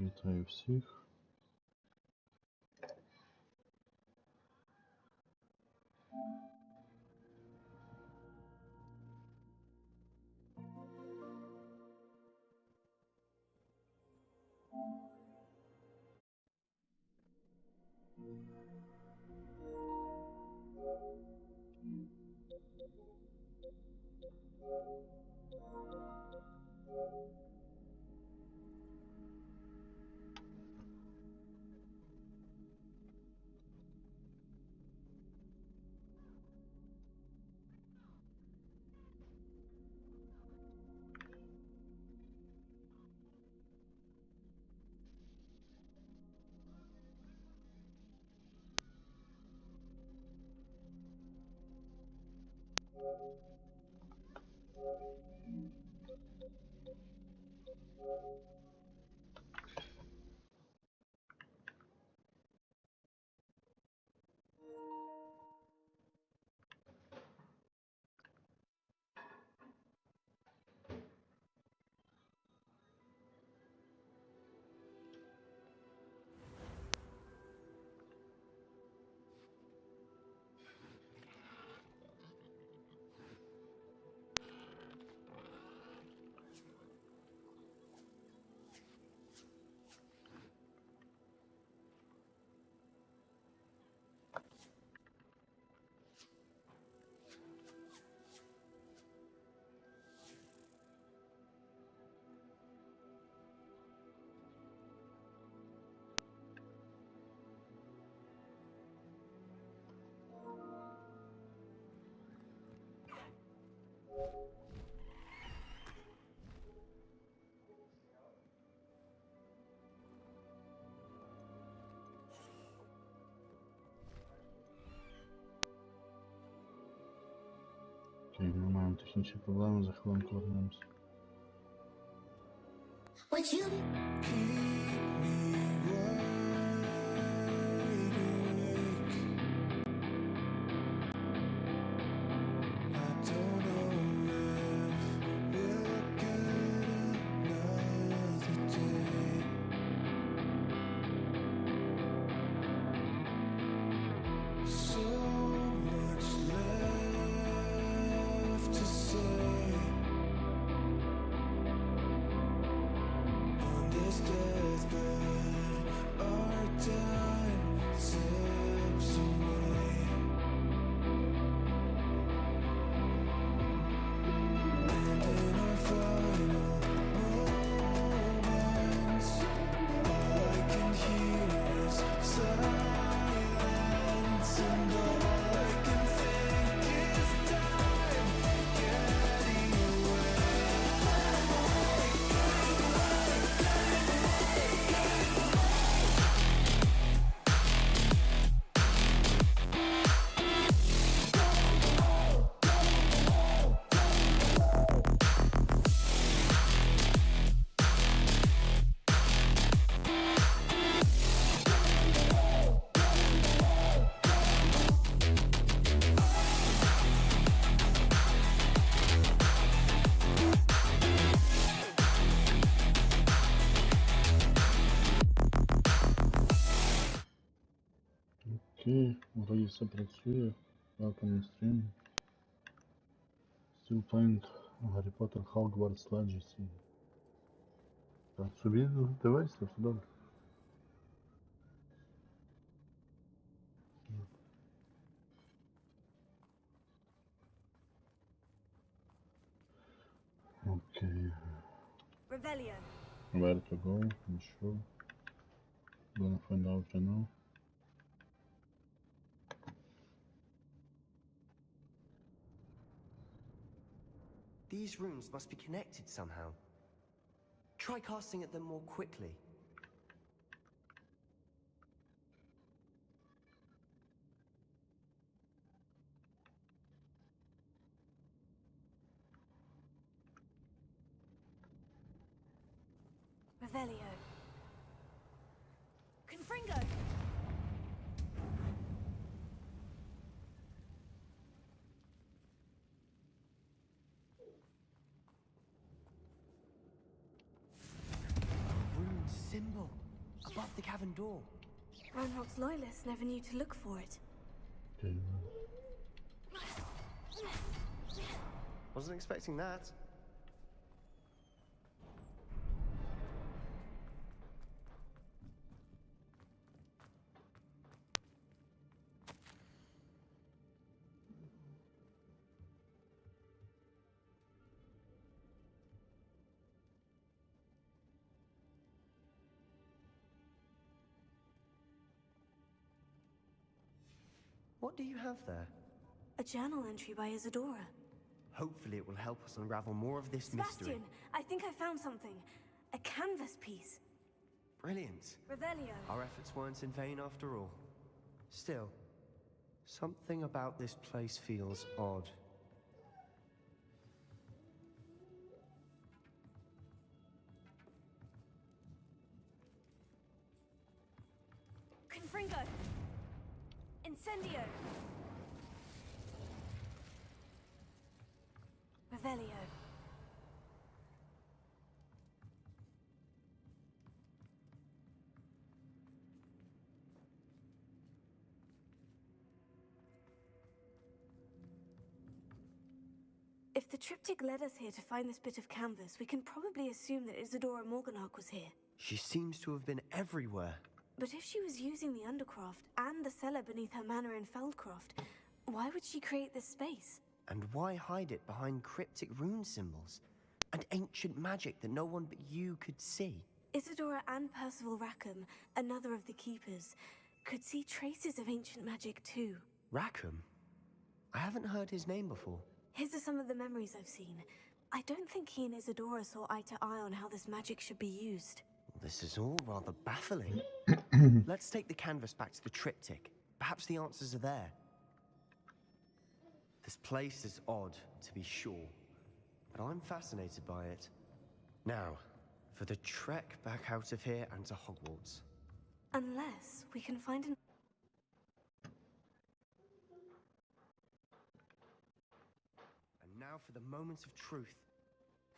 Вітаю всіх. Окей, ми маємо технічні проблеми, за хвилинку вернемося. Окей, вроді все працює. Welcome на стрім. Still playing Harry Potter Hogwarts Legacy. Так, собі дивись, все добре. Окей. Where to go? Not sure. Gonna find out right now. These rooms must be connected somehow. Try casting at them more quickly. Revelio. Confringo! A rune symbol. above the cavern door. Ranrock's loyalists never knew to look for it. Okay. Wasn't expecting that. What do you have there? A journal entry by Isadora. Hopefully it will help us unravel more of this mystery. Sebastian, I think I found something. A canvas piece. Brilliant. Revelio. Our efforts weren't in vain after all. Still, something about this place feels odd. Confringo. Incendio. Revelio. If the triptych led us here to find this bit of canvas, we can probably assume that Isadora Morganach was here. She seems to have been everywhere. But if she was using the Undercroft and the cellar beneath her manor in Feldcroft, why would she create this space? And why hide it behind cryptic rune symbols? And ancient magic that no one but you could see? Isadora and Percival Rackham, another of the Keepers, could see traces of ancient magic too. Rackham? I haven't heard his name before. His are some of the memories I've seen. I don't think he and Isadora saw eye to eye on how this magic should be used. This is all rather baffling. Let's take the canvas back to the triptych. Perhaps the answers are there. This place is odd, to be sure, but I'm fascinated by it. Now, for the trek back out of here and to Hogwarts. Unless we can find an... And now for the moment of truth.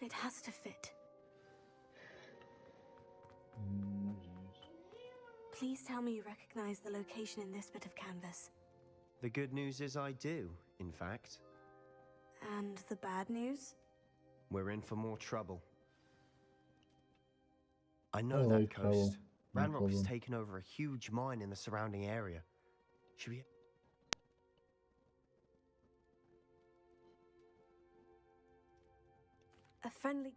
It has to fit. Jeez. Please tell me you recognize the location in this bit of canvas. The good news is I do, in fact. And the bad news? We're in for more trouble. I know I that like trouble. coast. No Ranrock has problem. taken over a huge mine in the surrounding area. Should we... A friendly...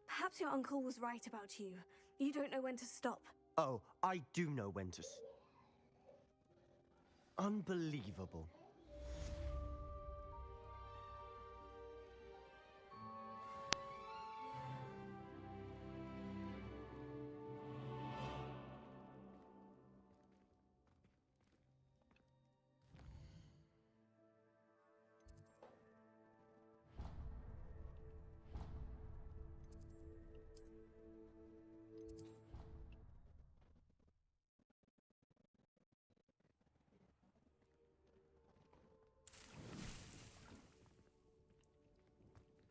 Perhaps your uncle was right about you. You don't know when to stop. Oh, I do know when to... Unbelievable.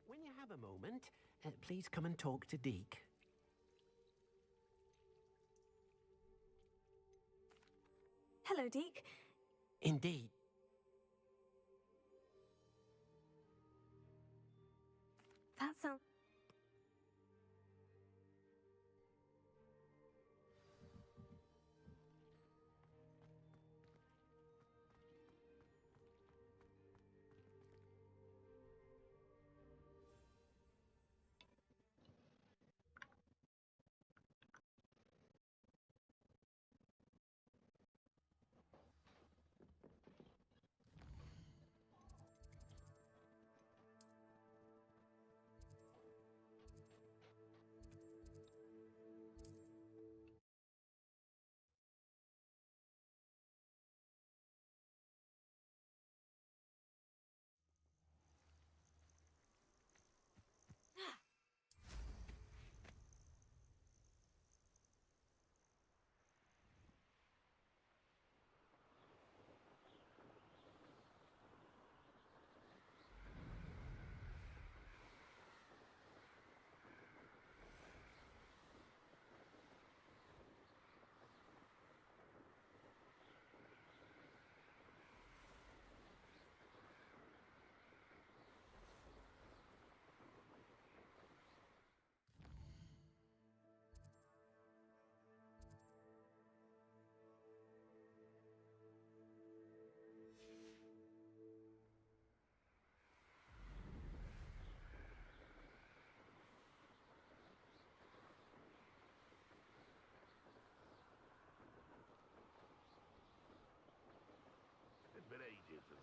When you have a moment, please come and talk to Deke. Hello, Deke. Indeed. That sounds...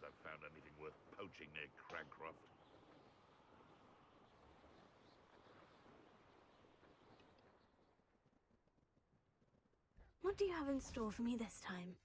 I've found anything worth poaching near Cragcroft. What do you have in store for me this time?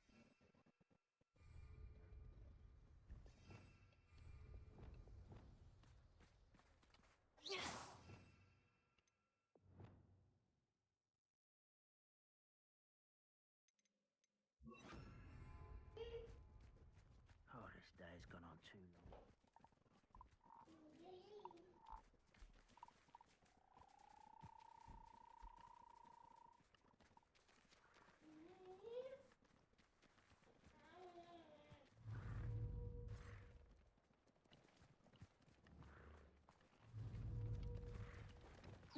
Oh, this day's gone on too long.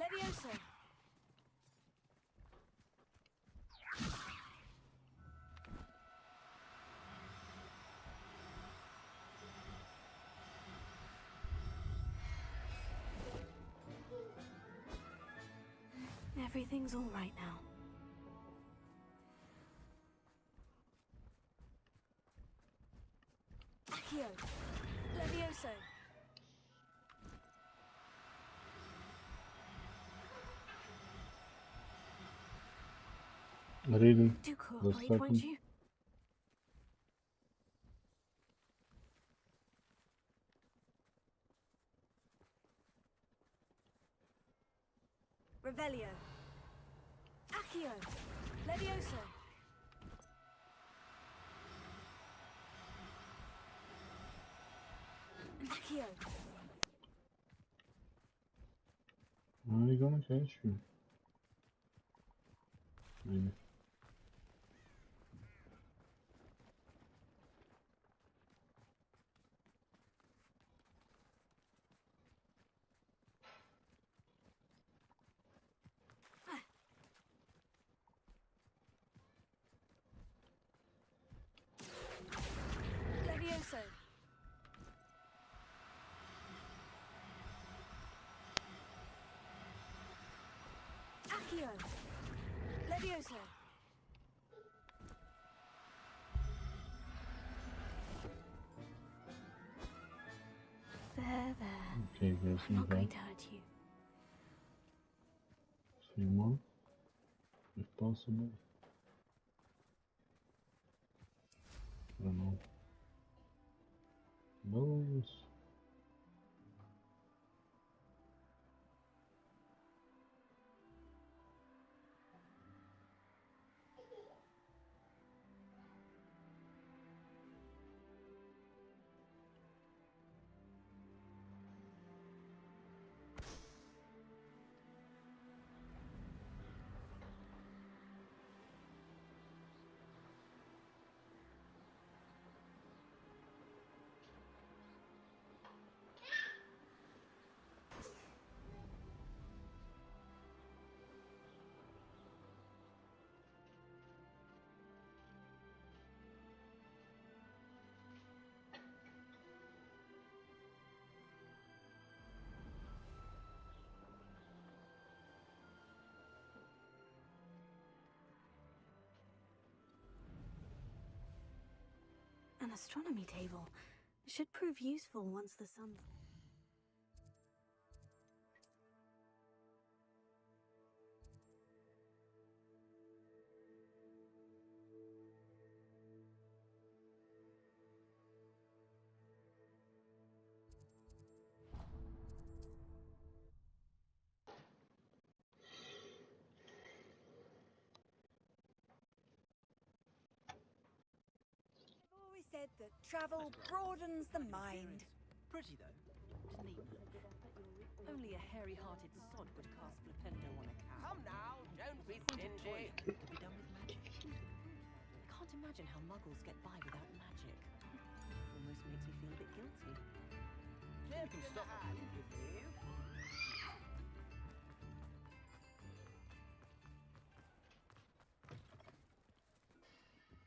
Levioso! Everything's all right now. Accio! Levioso! Really? Do The cooperate, won't second. you? Revelio! Accio! Levioso! Accio! How are you gonna catch you? Maybe. Levioso! Accio! Levioso! There. Okay, guys, I'm not going that. to hurt you. Few more, if possible. I don't know. Those. An astronomy table. Should prove useful once the sun's... Always said that travel broadens the mind. Pretty though. It's neat. Only a hairy-hearted sod would cast Flipendo on a cow. Come now, don't be stingy. To be done with magic. I can't imagine how muggles get by without magic. Almost makes me feel a bit guilty. Tip in the hand, you please.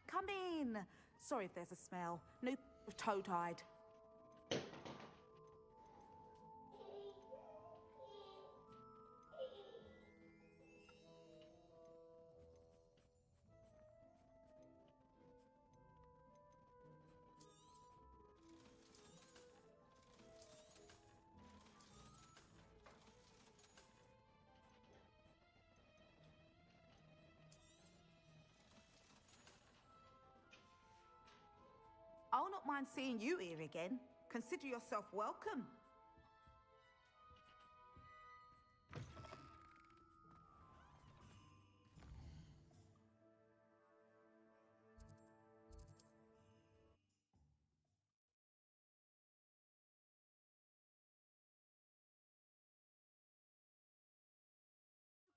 Come in. Sorry if there's a smell. New toe-tied. not mind seeing you here again. Consider yourself welcome.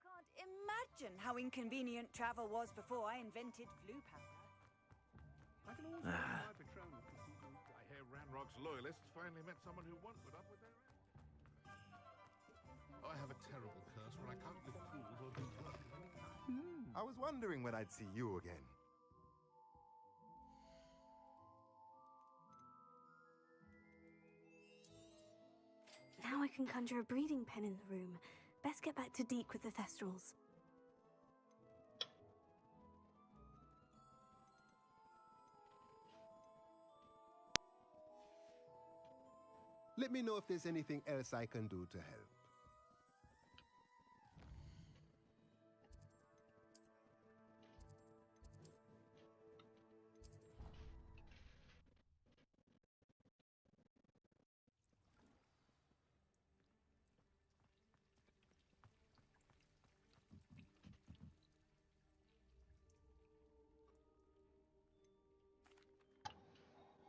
Can't imagine how inconvenient travel was before I invented flu powder. I can always use my Patron. I hear Ranrock's loyalists finally met someone who won't put up with their I have a terrible curse where I can't live fools or do work of any kind. I was wondering when I'd see you again. Now I can conjure a breeding pen in the room. Best get back to Deke with the Thestrals. Let me know if there's anything else I can do to help.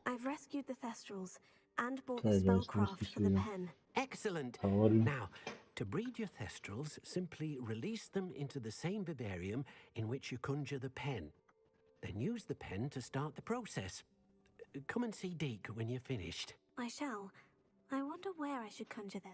I've rescued the Thestrals and bought Hey the guys, nice to spellcraft for see the you. pen. Excellent. How are you? Now, to breed your Thestrals, simply release them into the same vivarium in which you conjure the pen. Then use the pen to start the process. Come and see Deke when you're finished. I shall. I wonder where I should conjure them.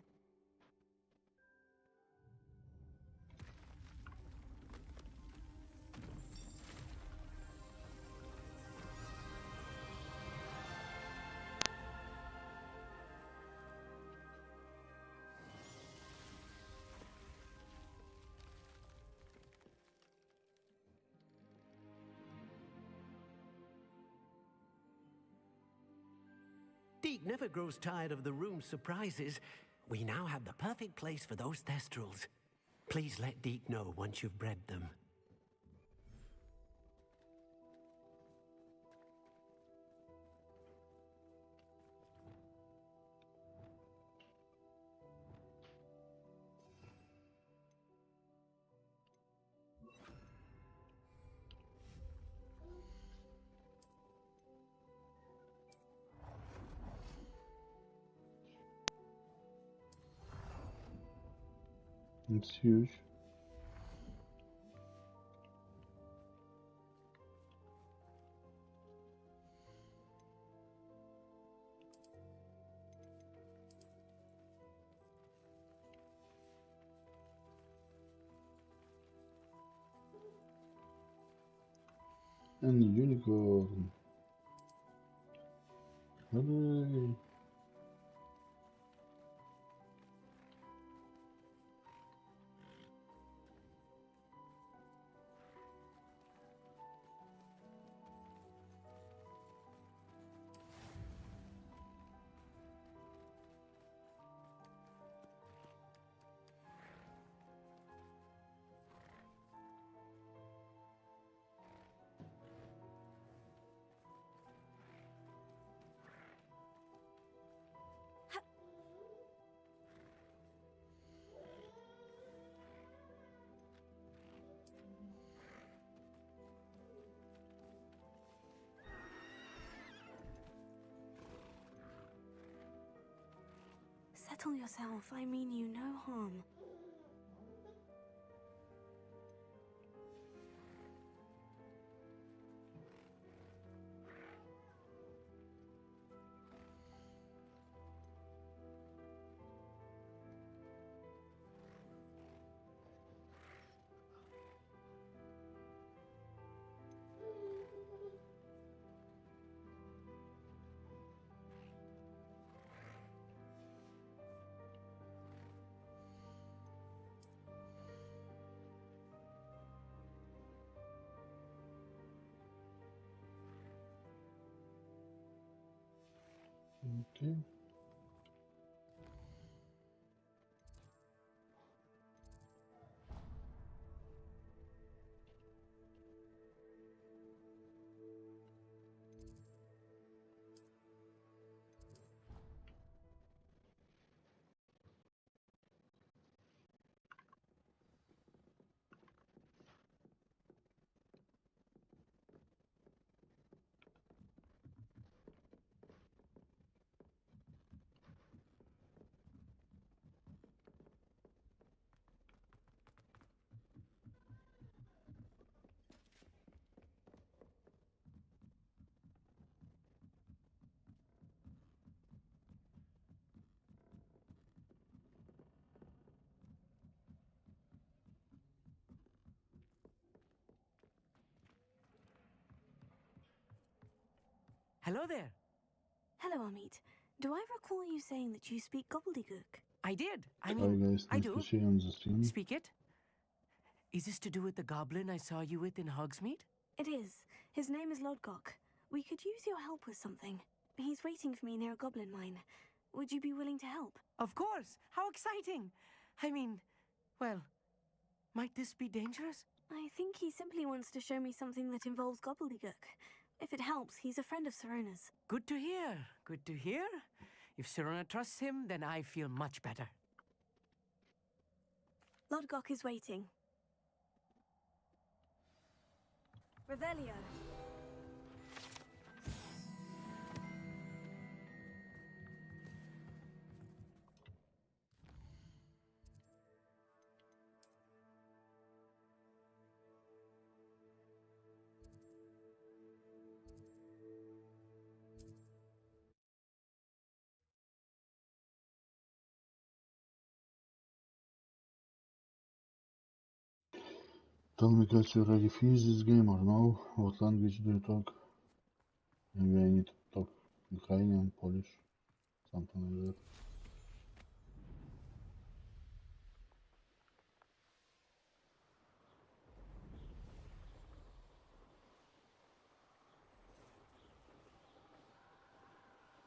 Deke never grows tired of the room's surprises. We now have the perfect place for those Thestrals. Please let Deke know once you've bred them. It's huge. And unicorn. Hooray! Settle yourself. I mean you no harm. Okay. Hello there. Hello, Amit. Do I recall you saying that you speak gobbledygook? I did. I Hi mean, guys, I nice do. to see you on the stream. Speak it. Is this to do with the goblin I saw you with in Hogsmeade? It is. His name is Lodgok. We could use your help with something. He's waiting for me near a goblin mine. Would you be willing to help? Of course. How exciting. I mean, well, might this be dangerous? I think he simply wants to show me something that involves gobbledygook. If it helps, he's a friend of Serona's. Good to hear. Good to hear. If Serona trusts him, then I feel much better. Lodgok is waiting. Revelio. Tell me guys, you ready to finish this game or no? What language do you talk? Maybe I need to talk Ukrainian, Polish, something like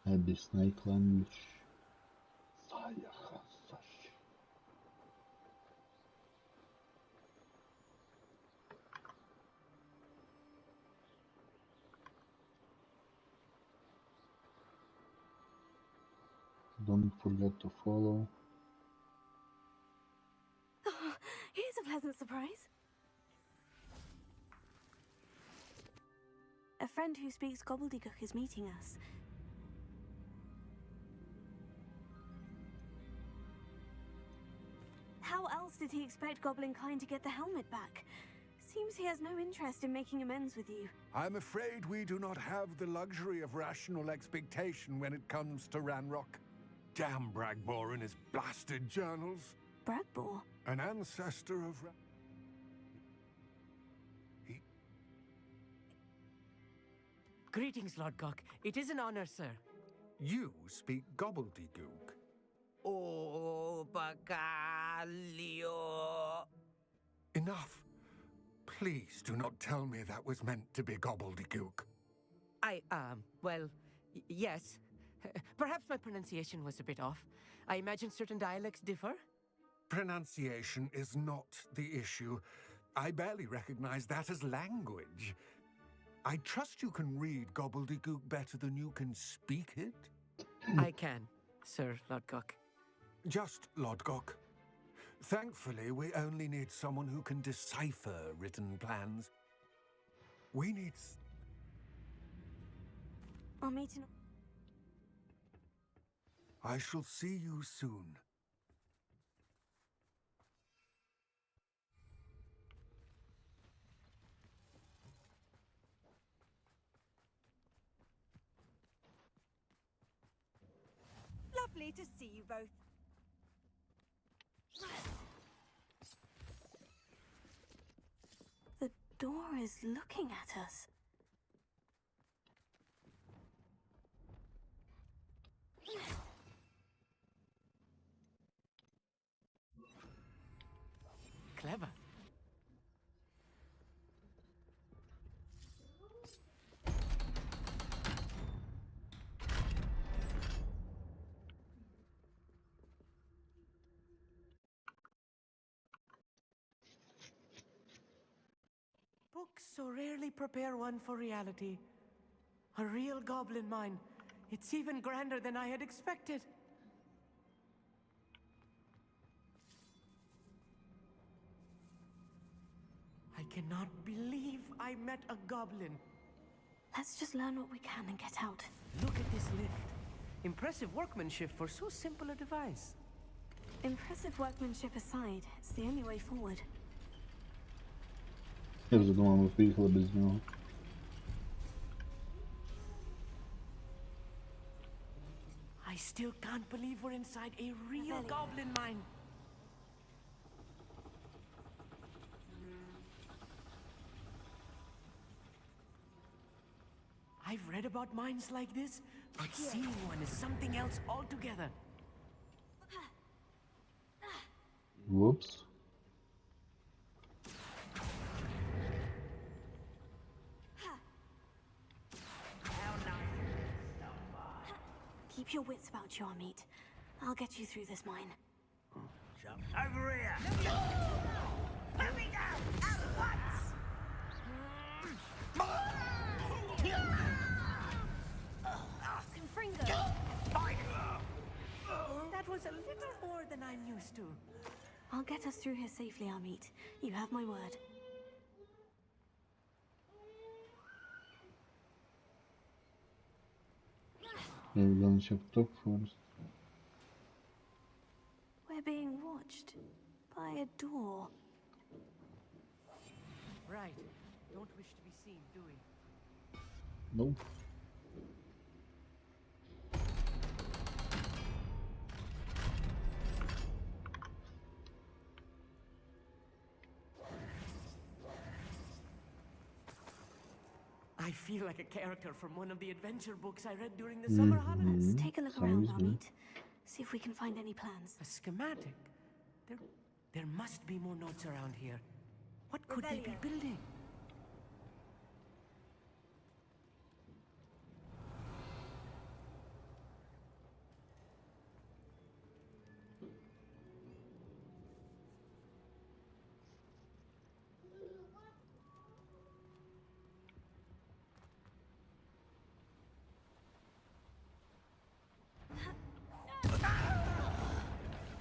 that. Maybe snake language. Don't forget to follow. Here's a pleasant surprise. A friend who speaks gobbledygook is meeting us. How else did he expect Goblinkind to get the helmet back? Seems he has no interest in making amends with you. I'm afraid we do not have the luxury of rational expectation when it comes to Ranrock. Damn Bragbor and his blasted journals. Bragbor? An ancestor of Greetings, Lodgok. It is an honor, sir. You speak gobbledygook. Oh, Bacalio. Enough. Please do not tell me that was meant to be gobbledygook. Well, yes. Perhaps my pronunciation was a bit off. I imagine certain dialects differ. Pronunciation is not the issue. I barely recognize that as language. I trust you can read gobbledygook better than you can speak it? I can, Sir Lodgok. Just Lodgok. Thankfully, we only need someone who can decipher written plans. We need... I'll meet in... I shall see you soon. Lovely to see you both. The door is looking at us. Clever. Books so rarely prepare one for reality. A real goblin mine. It's even grander than I had expected. I cannot believe I met a goblin. Let's just learn what we can and get out. Look at this lift. Impressive workmanship for so simple a device. Impressive workmanship aside, it's the only way forward. Я вже думав, ми поїхали без нього. I still can't believe we're inside a real goblin mine. I I've read about mines like this, but seeing one is something else altogether. Whoops. Keep your wits about you, Amit. I'll get you through this mine. Jump over here! Let me down! At once! Confringo! That was a little more than I'm used to. I'll get us through here safely, Amit. You have my word. We're gonna check top first. We're being watched by a door. Right. Don't wish to be seen, do we? Nope. I feel like a character from one of the adventure books I read during the summer holidays. Let's take a look around, Amit. See if we can find any plans. A schematic? There must be more notes around here. What could they be building?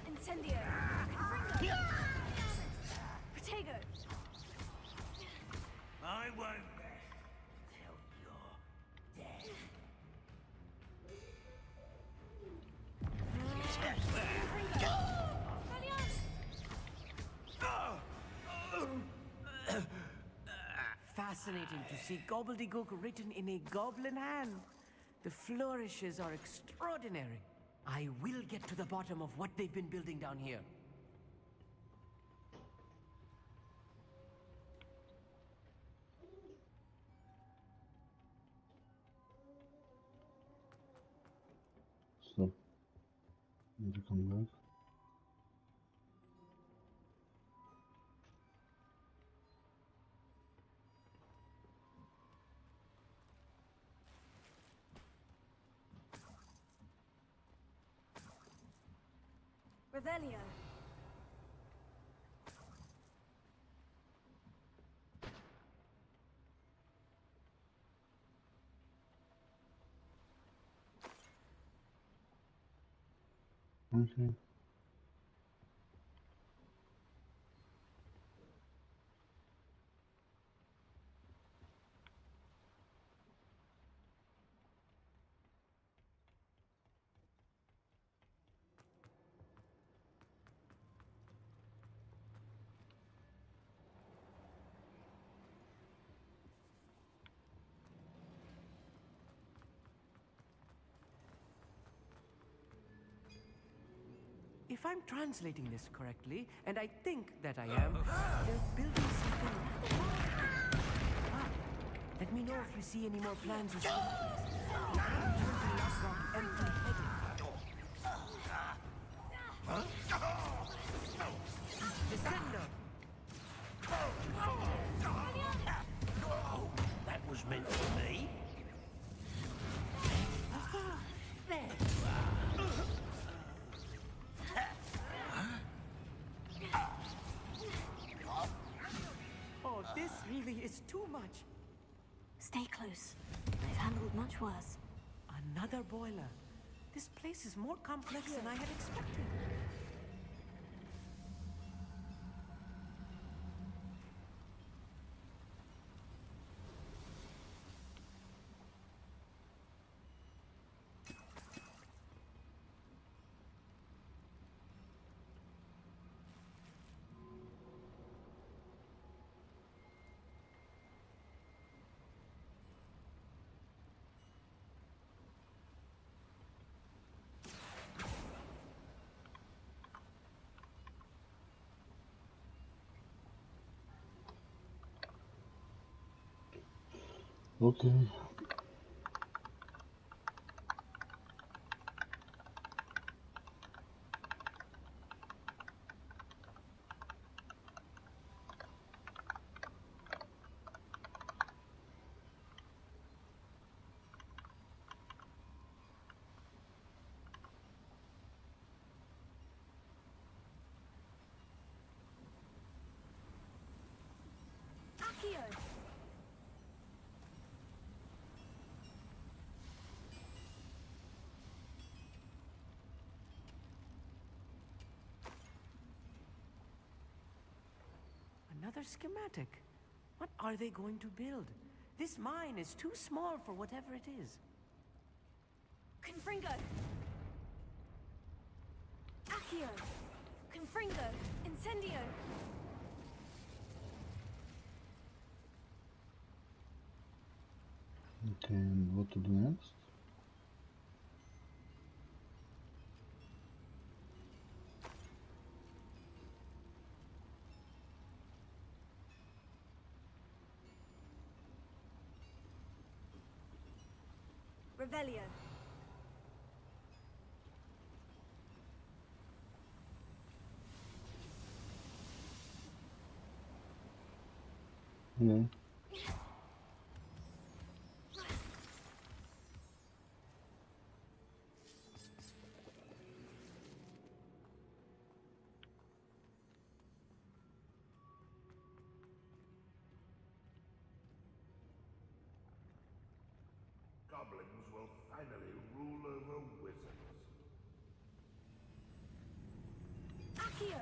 Incendio! Protego! I won't rest till you're dead. Fascinating to see gobbledygook written in a goblin hand. The flourishes are extraordinary. I will get to the bottom of what they've been building down here. Stop. Need to come back. Revelio! Okay. If I'm translating this correctly, and I think that I am, they're building something. Ah, let me know if you see any more plans or schematics. They don't turn to Lockrock empty-headed. Descendo! That was meant for me. There! Oh, this really is too much. Stay close. I've handled much worse. Another boiler. This place is more complex than I had expected. Okay. schematic. What are they going to build? This mine is too small for whatever it is. Confringo! Accio! Confringo! Incendio! Okay, and what to do next? Revelio. Yeah. Goblins will finally rule over wizards. Accio!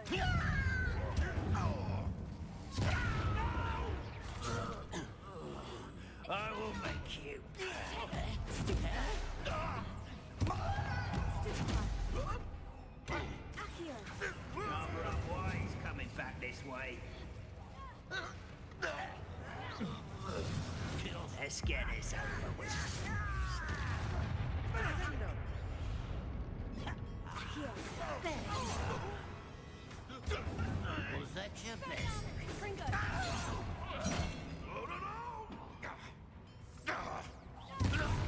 I will make you Accio! Number of ways coming back this way. Let's get this over with. Was that your best? Confringo!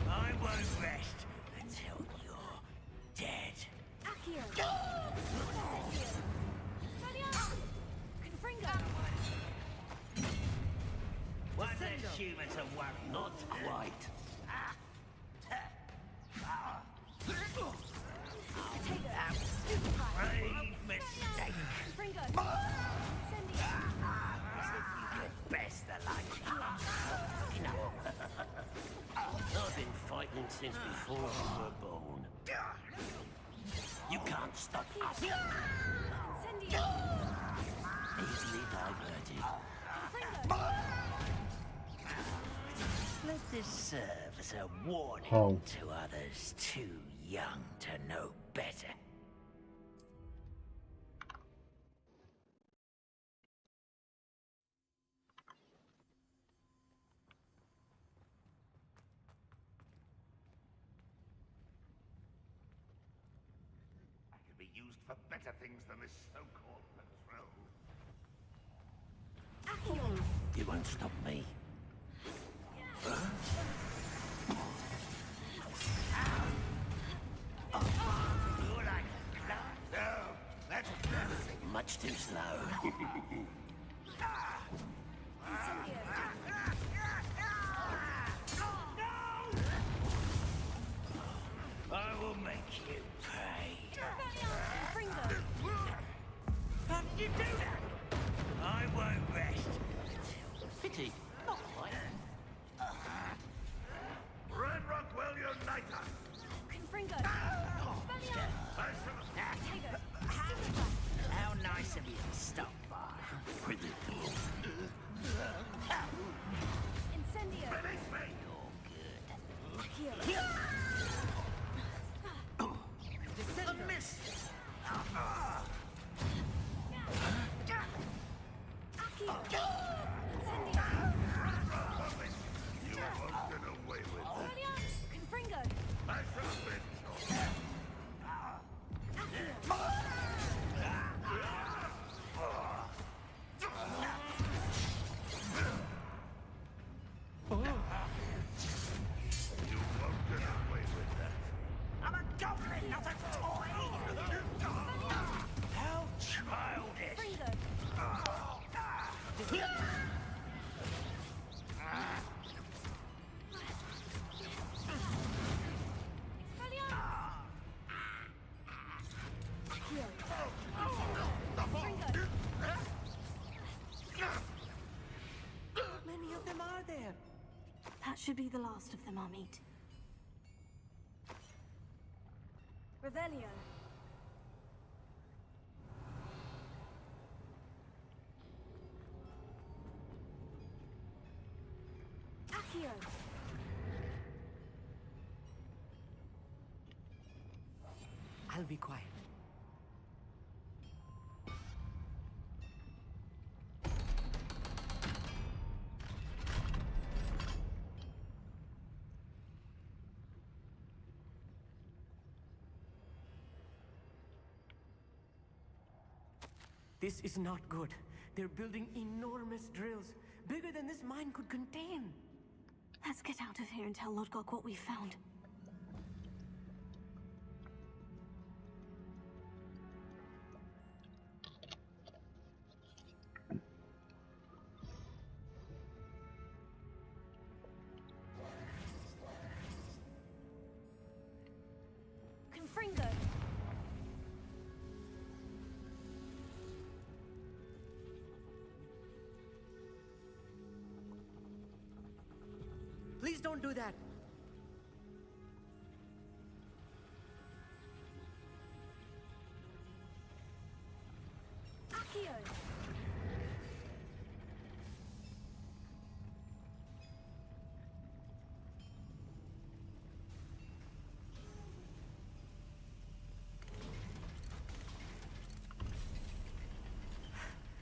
I won't rest until you're dead. Accio! Confringo! One less human to worry. Not quite. Brave mistake. Confringo! You'd best the like. I've been fighting since before you were born. You can't stop us. Incendio! Easily diverted. Confringo! Let this serve as a warning How? to others too young to know better. I could be used for better things than this so-called patrol. Accio! You won't stop me. Much too slow. I will make you pay. Confringo! How did you do that? I won't rest until... Pity. Not quite. Red Rockwell Uniter! Confringo! How nice of you to stop by. Predictable. Incendio! Release me! You're good. Accio! A miss! Accio! Incendio! You won't get away with that. Confringo! I shall have been You won't get away with that. I'm a goblin, not a toy! How childish! Confringo! How many of them are there? That should be the last of them, I'll meet. Revelio. I'll be quiet. This is not good. They're building enormous drills, bigger than this mine could contain. Let's get out of here and tell Lodgok what we found. Confringo! Please don't do that. Accio!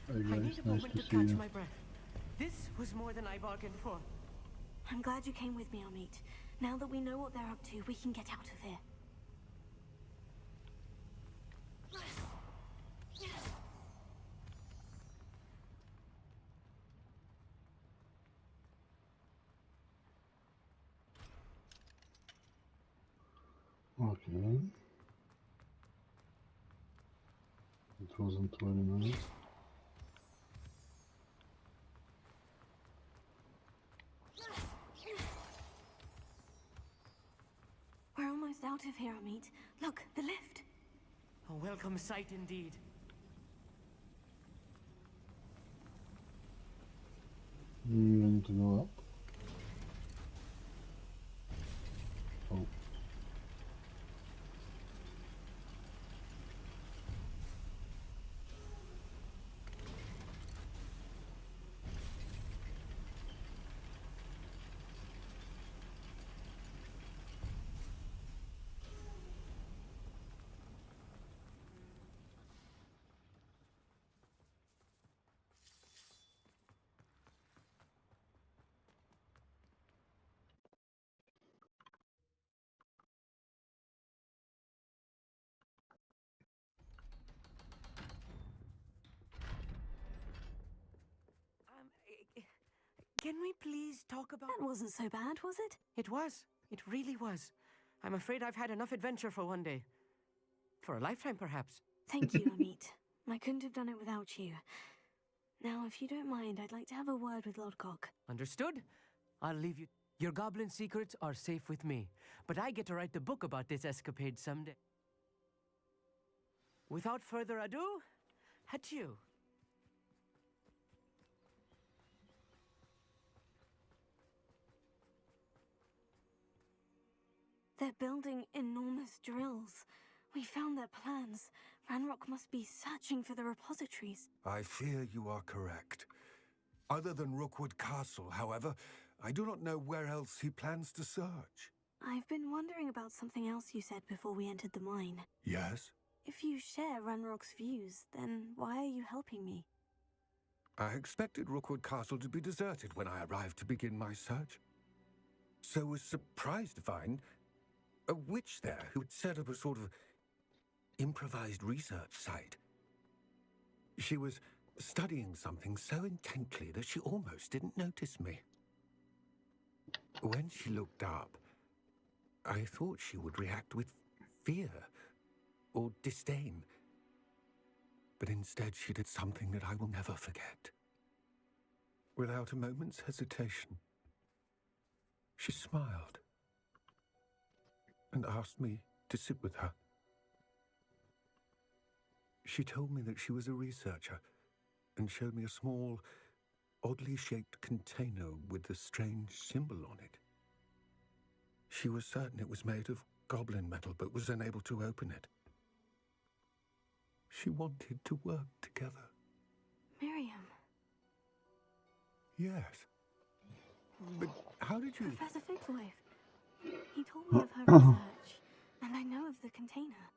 Hey I guys, need a nice moment to to see catch you. my breath. This was more than I bargained for. I'm glad you came with me, Amit. Now that we know what they're up to, we can get out of here. Okay. It wasn't very nice. We're almost out of here, Amit. Look, the lift. A welcome sight indeed. You need to go up? Oh. Can we please talk about... That wasn't so bad, was it? It was. It really was. I'm afraid I've had enough adventure for one day. For a lifetime, perhaps. Thank you, Amit. I couldn't have done it without you. Now, if you don't mind, I'd like to have a word with Lodgok. Understood? I'll leave you. Your goblin secrets are safe with me, but I get to write the book about this escapade someday. Without further ado, adieu. They're building enormous drills. We found their plans. Ranrock must be searching for the repositories. I fear you are correct. Other than Rookwood Castle, however, I do not know where else he plans to search. I've been wondering about something else you said before we entered the mine. Yes? If you share Ranrock's views, then why are you helping me? I expected Rookwood Castle to be deserted when I arrived to begin my search. So was surprised to find a witch there who had set up a sort of improvised research site. She was studying something so intently that she almost didn't notice me. When she looked up, I thought she would react with fear or disdain. But instead she did something that I will never forget. Without a moment's hesitation, she smiled and asked me to sit with her. She told me that she was a researcher and showed me a small, oddly shaped container with a strange symbol on it. She was certain it was made of goblin metal, but was unable to open it. She wanted to work together. Miriam. Yes. But how did you... Professor Figswife. He told me of her research, and I know of the container.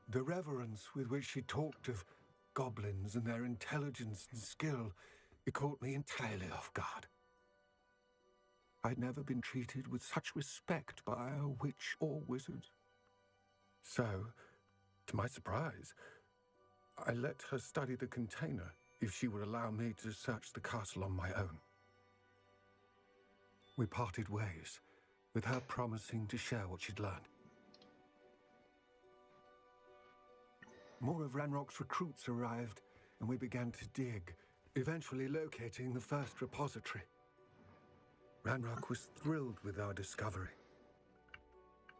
The reverence with which she talked of goblins and their intelligence and skill, it caught me entirely off guard. I'd never been treated with such respect by a witch or wizard. So, to my surprise, I let her study the container if she would allow me to search the castle on my own. We parted ways, with her promising to share what she'd learned. More of Ranrock's recruits arrived, and we began to dig, eventually locating the first repository. Ranrock was thrilled with our discovery,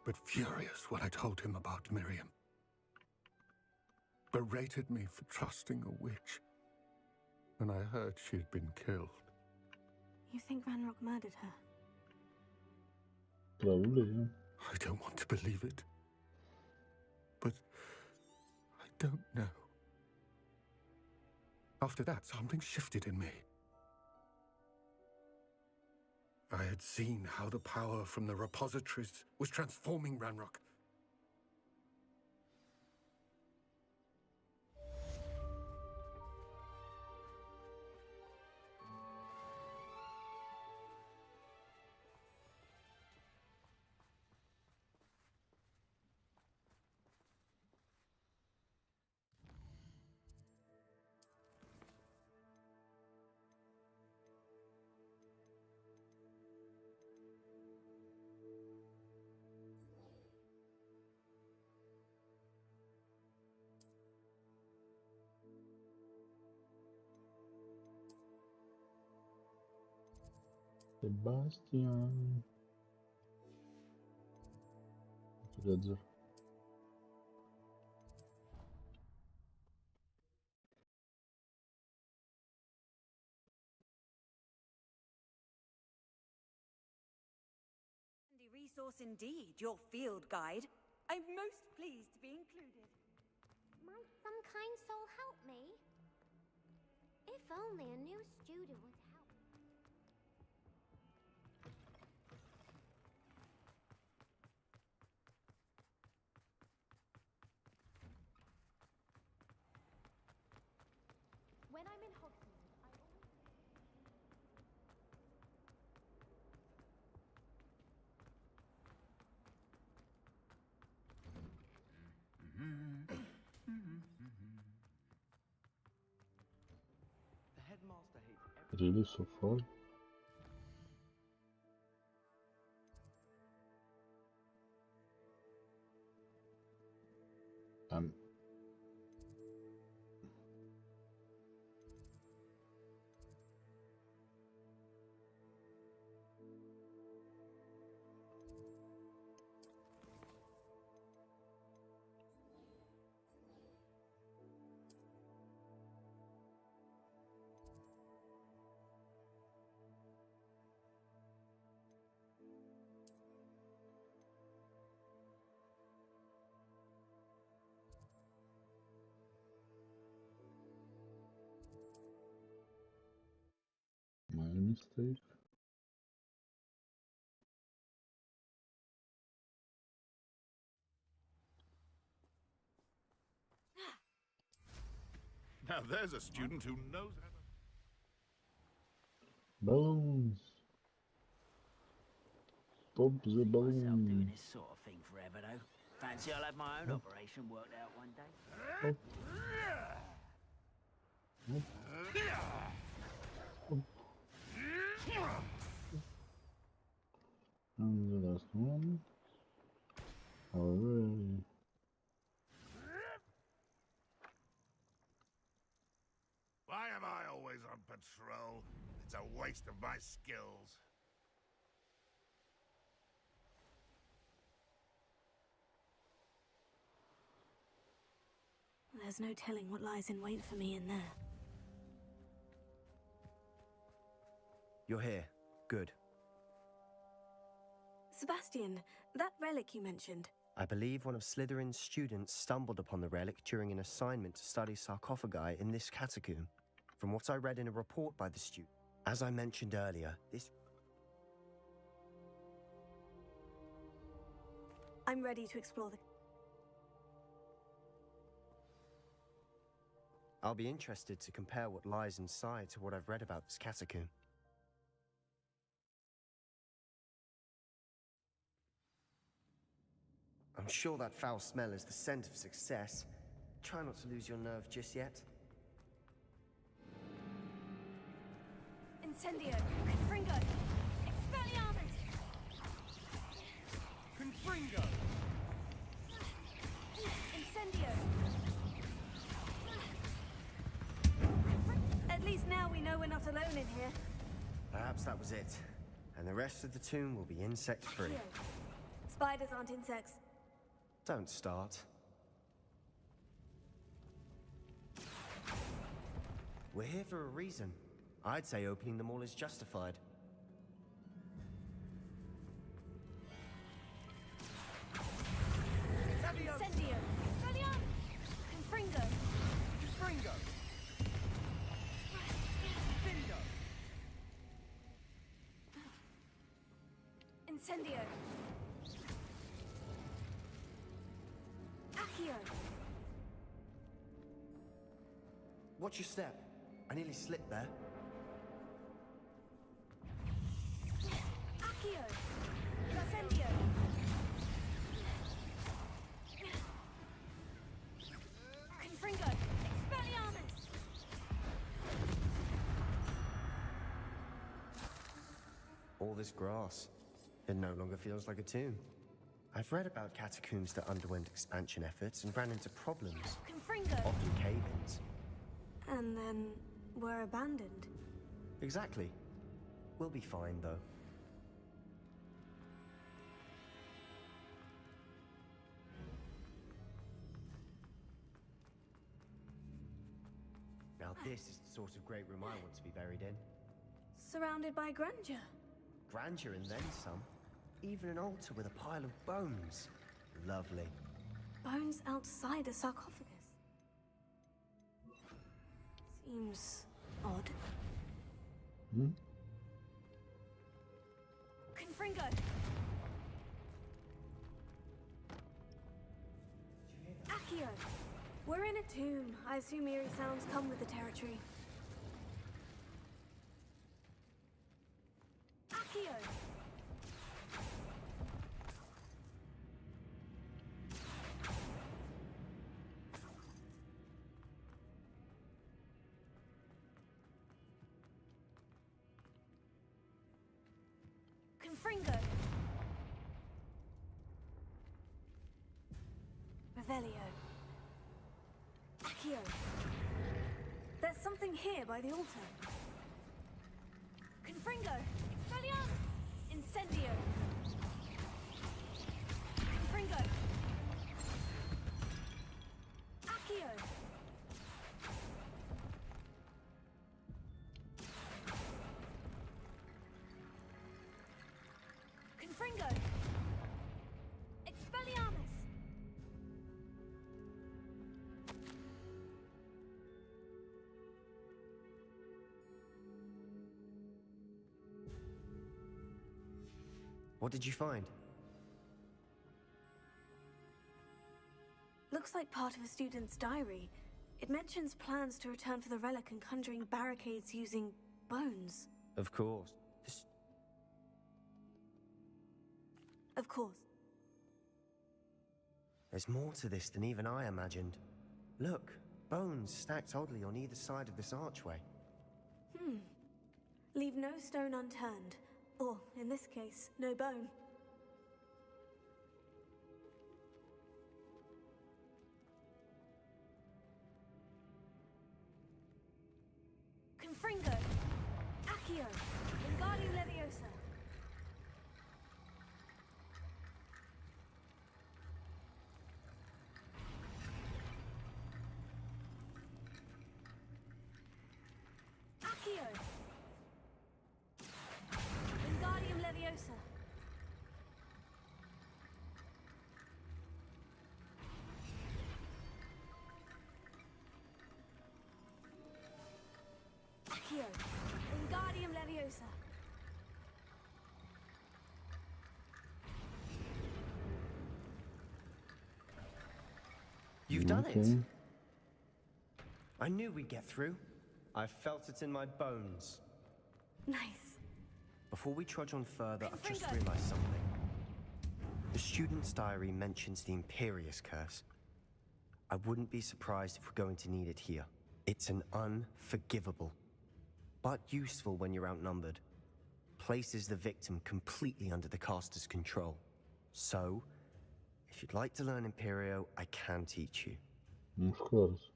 but furious when I told him about Miriam. Berated me for trusting a witch, and I heard she'd been killed. You think Ranrock murdered her? Probably, yeah. I don't want to believe it, but I don't know. After that, something shifted in me. I had seen how the power from the repositories was transforming Ranrock. Sebastian. Together. Handy resource indeed, your field guide. I'm most pleased to be included. Might some kind soul help me? If only a new student would help. When I'm in Hogwarts, I always... The headmaster hates Really, so far? My mistake. Now there's a student who knows how to... Balloons. Pop the Myself doing balloon. this sort of thing forever, though. Fancy I'll have my own operation worked out one day. Hop. Hop. And the last one. Hooray. Why am I always on patrol? It's a waste of my skills. There's no telling what lies in wait for me in there. You're here. Good. Sebastian, that relic you mentioned. I believe one of Slytherin's students stumbled upon the relic during an assignment to study sarcophagi in this catacomb. From what I read in a report by the student, as I mentioned earlier, this... I'm ready to explore the... I'll be interested to compare what lies inside to what I've read about this catacomb. I'm sure that foul smell is the scent of success. Try not to lose your nerve just yet. Incendio! Confringo! Expelliarmus! Confringo! Incendio! At least now we know we're not alone in here. Perhaps that was it. And the rest of the tomb will be insect-free. Spiders aren't insects. Don't start. We're here for a reason. I'd say opening them all is justified. Incendio! Expelliarmus! Confringo! Confringo! Bingo! Incendio! Accio! Watch your step. I nearly slipped there. Accio! Incendio! Confringo! Expelliarmus! All this grass. It no longer feels like a tomb. I've read about catacombs that underwent expansion efforts and ran into problems. Confringo! Often cave-ins. And then were abandoned. Exactly. We'll be fine, though. Now this is the sort of great room I want to be buried in. Surrounded by grandeur. Grandeur and then some. Even an altar with a pile of bones. Lovely. Bones outside a sarcophagus. Seems odd. Hmm? Confringo! Accio! We're in a tomb. I assume eerie sounds come with the territory. Accio! Confringo! Revelio. Accio. There's something here by the altar. Confringo! Expelliarmus! Incendio! Confringo! Accio! Confringo! Expelliarmus! What did you find? Looks like part of a student's diary. It mentions plans to return for the relic and conjuring barricades using bones. Of course. Of course. There's more to this than even I imagined. Look, bones stacked oddly on either side of this archway. Leave no stone unturned. Or, in this case, no bone. Confringo! Accio! Wingardium Leviosa! Accio! Wingardium Leviosa! Accio! Wingardium Leviosa! You've done it. Okay. I knew we'd get through. I felt it in my bones. Nice. Before we trudge on further, I've just realized something. The student's diary mentions the Imperious Curse. I wouldn't be surprised if we're going to need it here. It's an unforgivable, but useful when you're outnumbered. Places the victim completely under the caster's control. So, if you'd like to learn Imperio, I can teach you. Of course.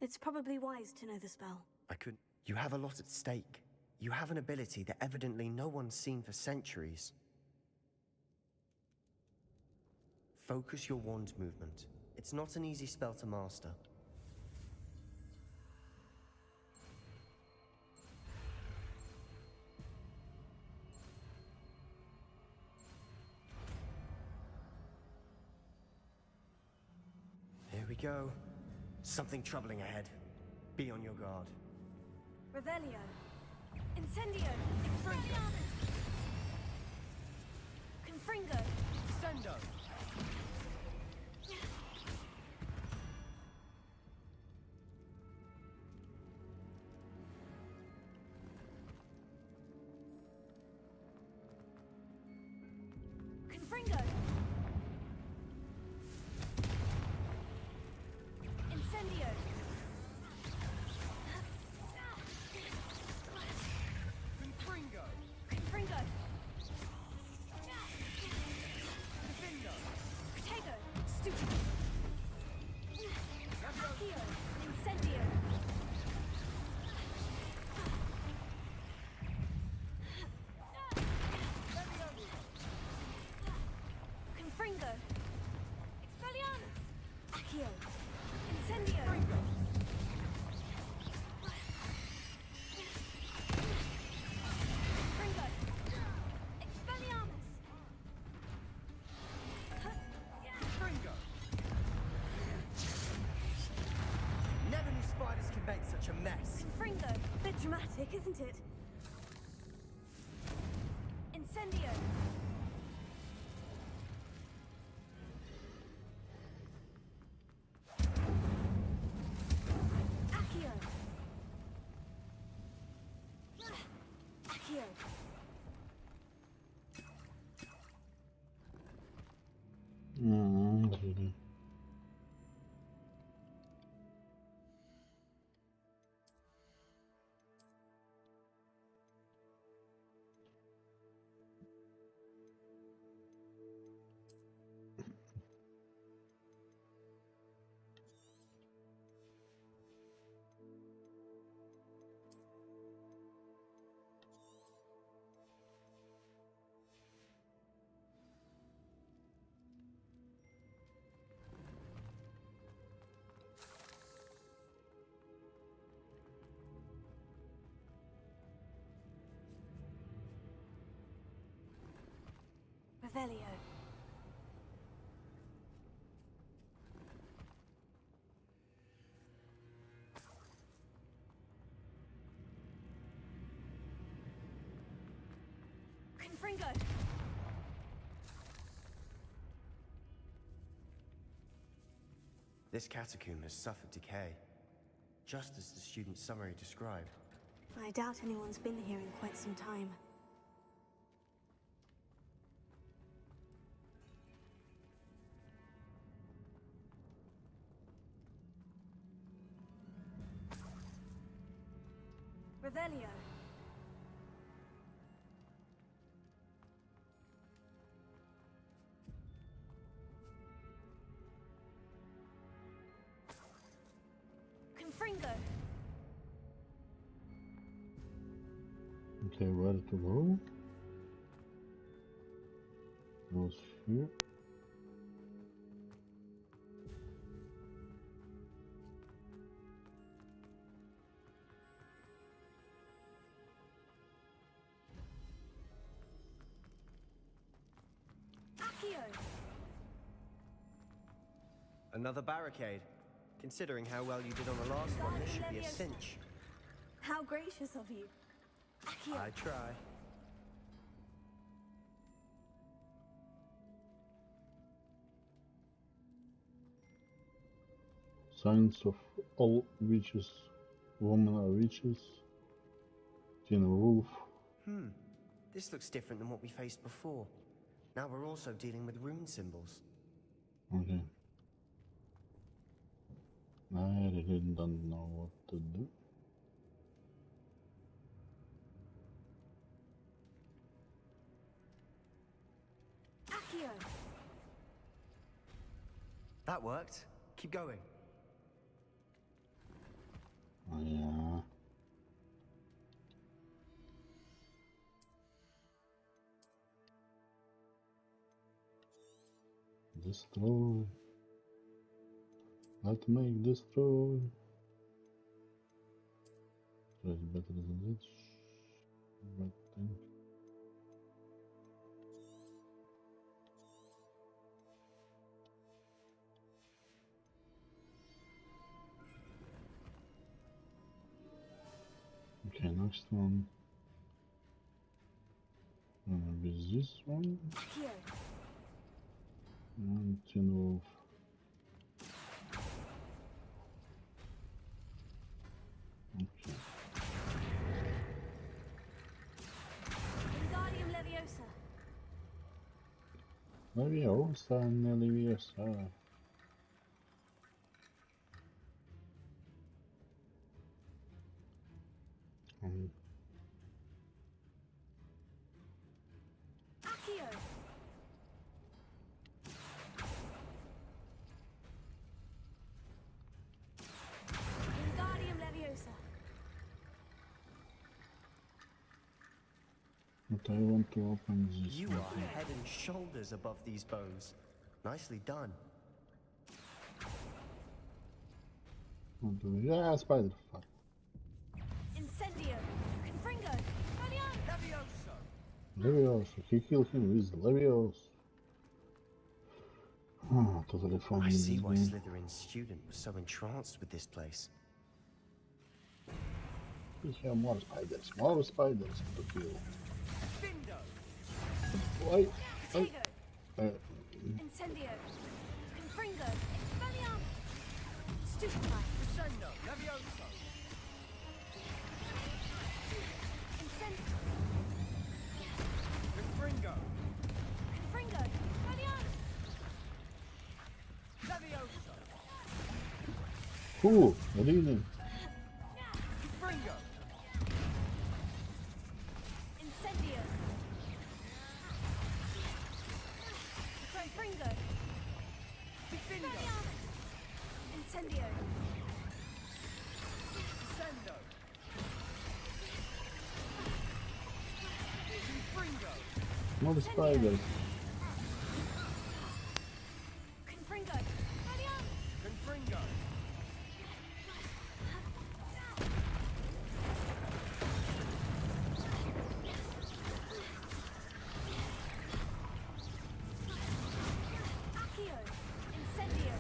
It's probably wise to know the spell. You have a lot at stake. You have an ability that evidently no one's seen for centuries. Focus your wand movement. It's not an easy spell to master. Here we go. Something troubling ahead. Be on your guard. Revelio. Incendio. Expelliarmus. Confringo. Sendo. Confringo. Incendio. Confringo. Confringo. Defendo. Protego. Stupid. Accio. Incendio. Confringo. Expelliarmus. Accio. Incendio. Confringo. Expelliarmus. Confringo. Never knew spiders could make such a mess. Confringo. Bit dramatic, isn't it? Incendio. Accio. Accio. Really. Revelio. Confringo. This catacomb has suffered decay, just as the student's summary described. I doubt anyone's been here in quite some time. Revelio. Confringo. Okay, where to go? Goes here. Accio. Another barricade. Considering how well you did on the last one, this should be a cinch. How gracious of you. Accio. I try. Signs of all witches. Women are witches. Teen Wolf. This looks different than what we faced before. Now we're also dealing with rune symbols. Okay. I really don't know what to do. Accio! That worked. Keep going. Oh, yeah. Destroy. Let's make destroy. It's better than this. But think. Okay, next one. Maybe this one. Accio! And Teen Wolf. Okay. Wingardium Leviosa! Leviosa and Leviosa. Accio! Wingardium Leviosa! But I want to open this You one. are head and shoulders above these bones. Nicely done. Yeah, spider. Fuck. Incendio! Confringo! Leviosa! Leviosa. He killed him with Leviosa. Ah, totally fine. I with see this why game. Slytherin's student was so entranced with this place. We have more spiders to kill. Why? Protego! Incendio! Confringo! Expelliarmus! Stupefy! Crescendo! Leviosa! Incendio! Confringo! Confringo! Expelliarmus! Leviosa! Who? Really? Confringo! Incendio! Confringo! Expelliarmus! Incendio! Crescendo! Confringo! More spiders. Confringo! Expelliarmus! Confringo! Accio! Incendio!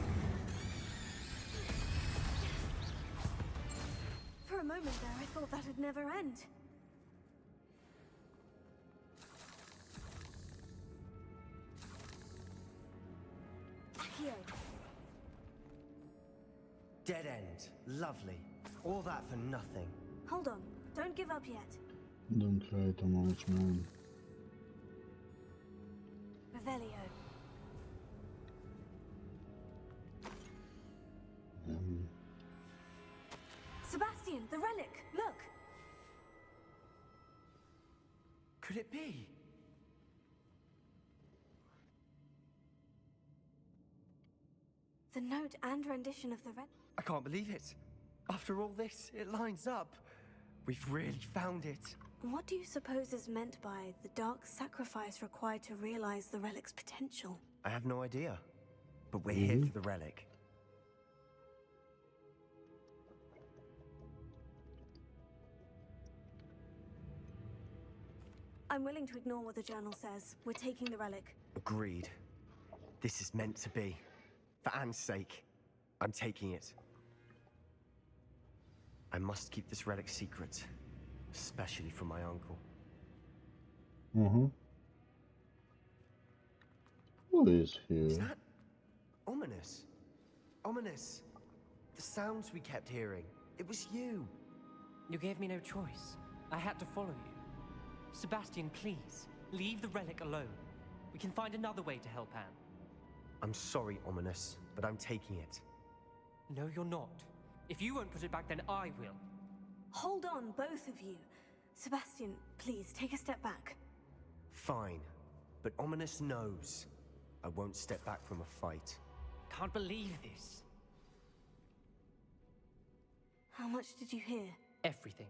For a moment there, I thought that'd never end. Accio! Dead end. Lovely. All that for nothing. Hold on. Don't give up yet. Don't cry too much, man. Revelio. Sebastian, the relic! Look! Could it be? The note and rendition of the relic. I can't believe it. After all this, it lines up. We've really found it. What do you suppose is meant by the dark sacrifice required to realize the relic's potential? I have no idea. But we're here for the relic. I'm willing to ignore what the journal says. We're taking the relic. Agreed. This is meant to be. For Anne's sake, I'm taking it. I must keep this relic secret, especially from my uncle. Who is here? Is that ominous? Ominous. The sounds we kept hearing. It was you. You gave me no choice. I had to follow you. Sebastian, please, leave the relic alone. We can find another way to help Anne. I'm sorry, Ominous, but I'm taking it. No, you're not. If you won't put it back, then I will. Hold on, both of you. Sebastian, please, take a step back. Fine, but Ominous knows. I won't step back from a fight. Can't believe this. How much did you hear? Everything.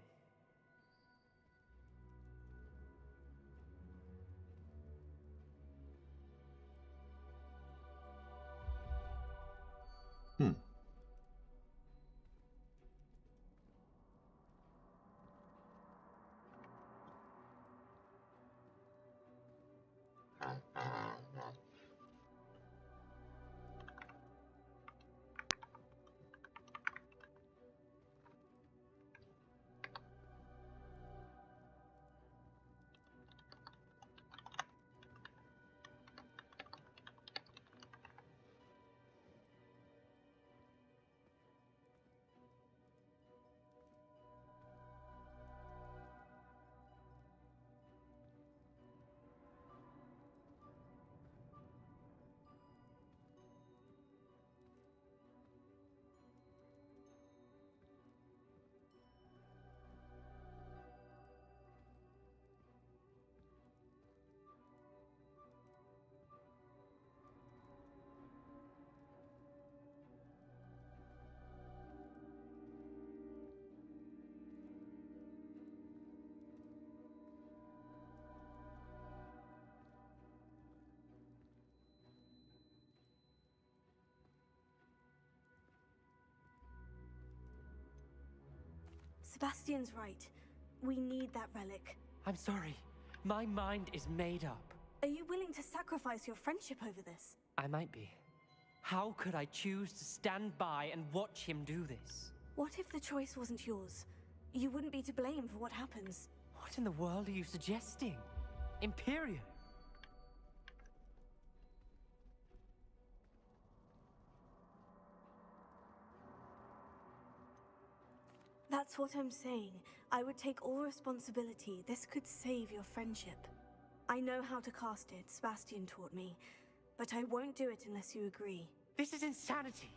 Sebastian's right. We need that relic. I'm sorry. My mind is made up. Are you willing to sacrifice your friendship over this? I might be. How could I choose to stand by and watch him do this? What if the choice wasn't yours? You wouldn't be to blame for what happens. What in the world are you suggesting? Imperium? That's what I'm saying. I would take all responsibility. This could save your friendship. I know how to cast it, Sebastian taught me. But I won't do it unless you agree. This is insanity.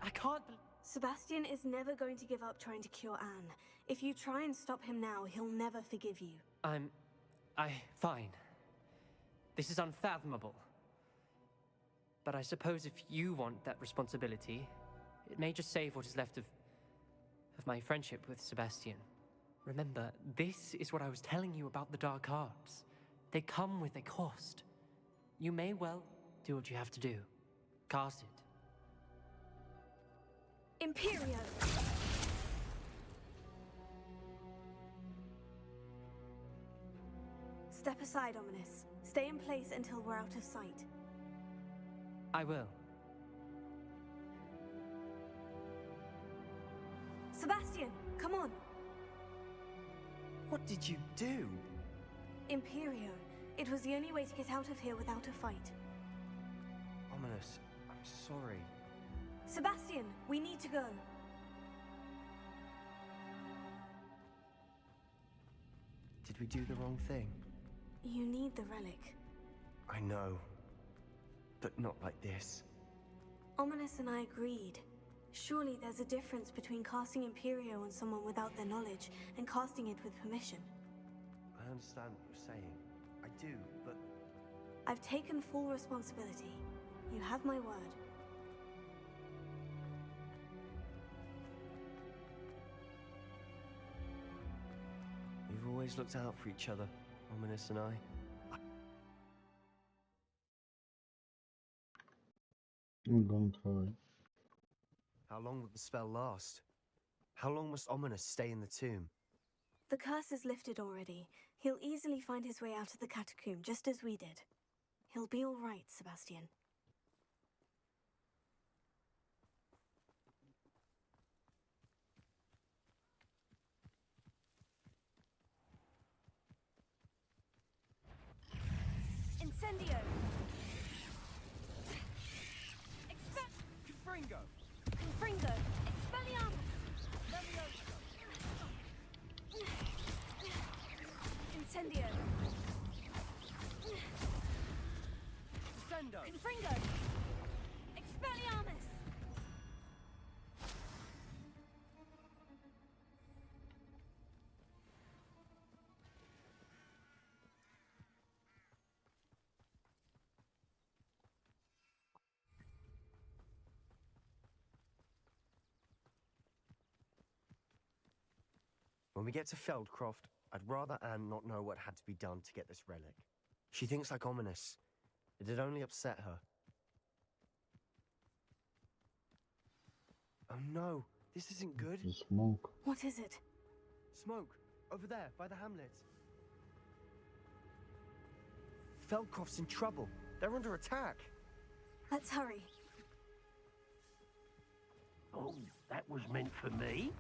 I can't Sebastian is never going to give up trying to cure Anne. If you try and stop him now, he'll never forgive you. Fine. This is unfathomable. But I suppose if you want that responsibility, it may just save what is left of my friendship with Sebastian. Remember, this is what I was telling you about the dark arts. They come with a cost. You may well do what you have to do. Cast it. Imperio! Step aside, Ominous. Stay in place until we're out of sight. I will. Sebastian, come on! What did you do? Imperio. It was the only way to get out of here without a fight. Ominous, I'm sorry. Sebastian, we need to go. Did we do the wrong thing? You need the relic. I know. But not like this. Ominous and I agreed. Surely there's a difference between casting Imperio on someone without their knowledge and casting it with permission. I understand what you're saying. I do, but... I've taken full responsibility. You have my word. We've always looked out for each other, Ominous and I. I'm going to try. How long will the spell last? How long must Ominous stay in the tomb? The curse is lifted already. He'll easily find his way out of the catacomb, just as we did. He'll be all right, Sebastian. Incendio! Confringo! Confringo! When we get to Feldcroft, I'd rather Anne not know what had to be done to get this relic. She thinks like ominous. It'd only upset her. Oh no, this isn't good. The smoke. What is it? Smoke, over there, by the hamlet. Feldcroft's in trouble. They're under attack. Let's hurry. Oh, that was meant for me?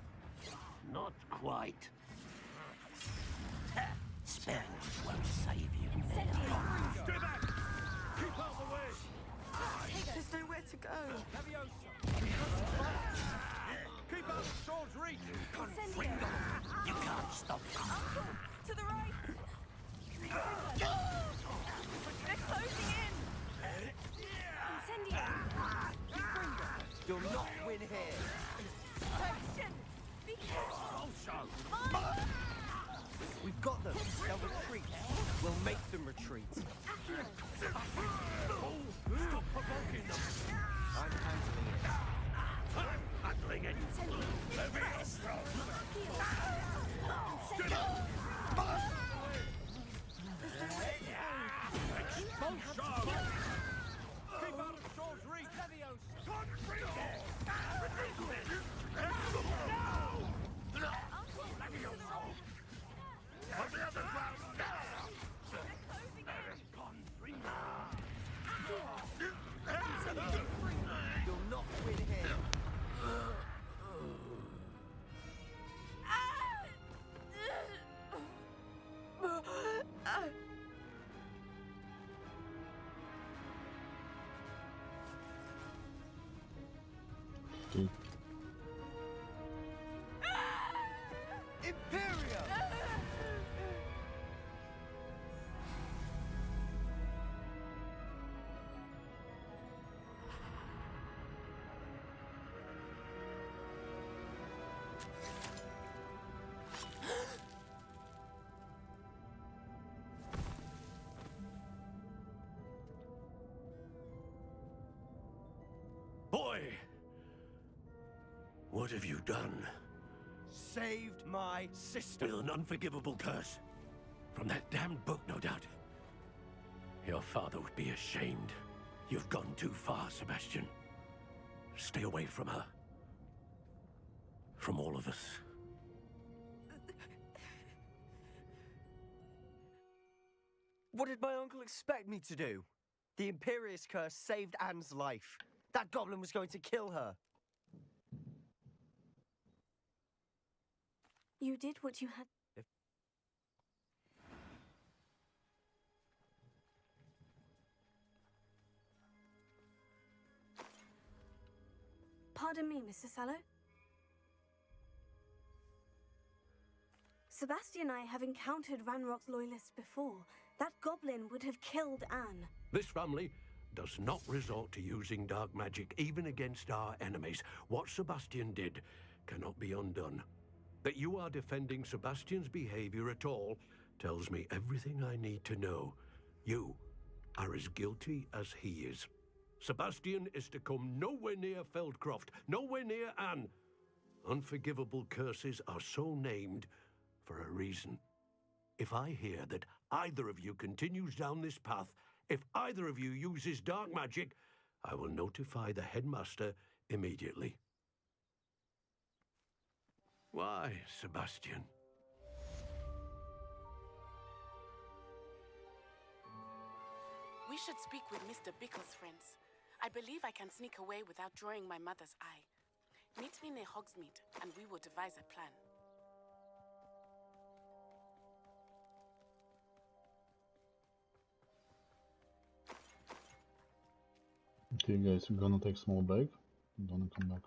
Not quite. Spells won't save you now. Stay back! Keep out of the way! There's nowhere to go. Keep out of Sword's reach! You can't stop it. Uncle, to the right! They're closing in! Incendio! You'll not win here. Sebastian! Be careful! Also! We've got them. They'll retreat. We'll make them retreat. Stop provoking them! I'm handling it. I'm handling it! Very strong! Expulsion! Keep out of Sword's reach! On the other ground! You'll not win here. Okay. Imperium! Boy! What have you done? Saved my sister. With an unforgivable curse. From that damned book, no doubt. Your father would be ashamed. You've gone too far, Sebastian. Stay away from her. From all of us. What did my uncle expect me to do? The Imperious curse saved Anne's life. That goblin was going to kill her. You did what you had. Pardon me, Mr. Sallow. Sebastian and I have encountered Ranrock's loyalists before. That goblin would have killed Anne. This family does not resort to using dark magic even against our enemies. What Sebastian did cannot be undone. That you are defending Sebastian's behavior at all tells me everything I need to know. You are as guilty as he is. Sebastian is to come nowhere near Feldcroft, nowhere near Anne. Unforgivable curses are so named for a reason. If I hear that either of you continues down this path, if either of you uses dark magic, I will notify the headmaster immediately. Why, Sebastian? We should speak with Mr. Bickle's friends. I believe I can sneak away without drawing my mother's eye. Meet me near Hogsmeade, and we will devise a plan. Okay, guys, we're gonna take a small break. I'm gonna come back.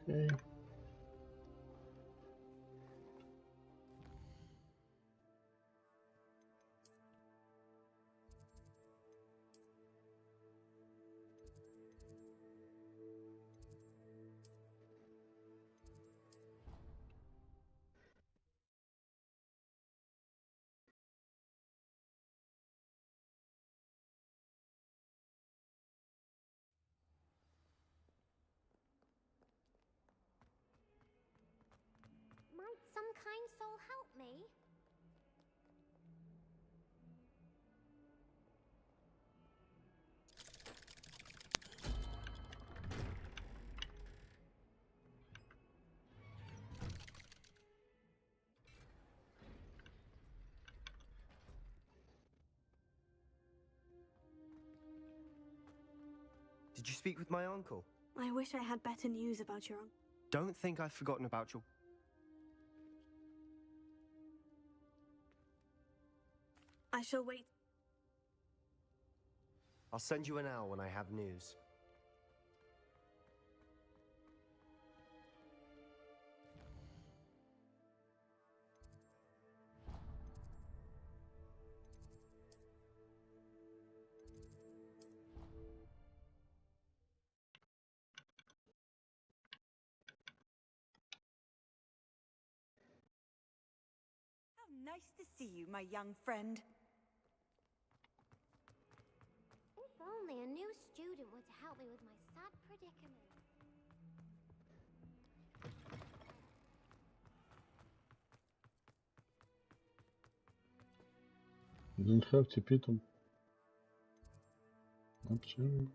Okay. Might some kind soul help me? Did you speak with my uncle? I wish I had better news about your uncle. Don't think I've forgotten about your... I shall wait. I'll send you an hour when I have news. Nice to see you, my young friend. If only a new student were to help me with my sad predicament. Didn't have to pit him. Absolutely.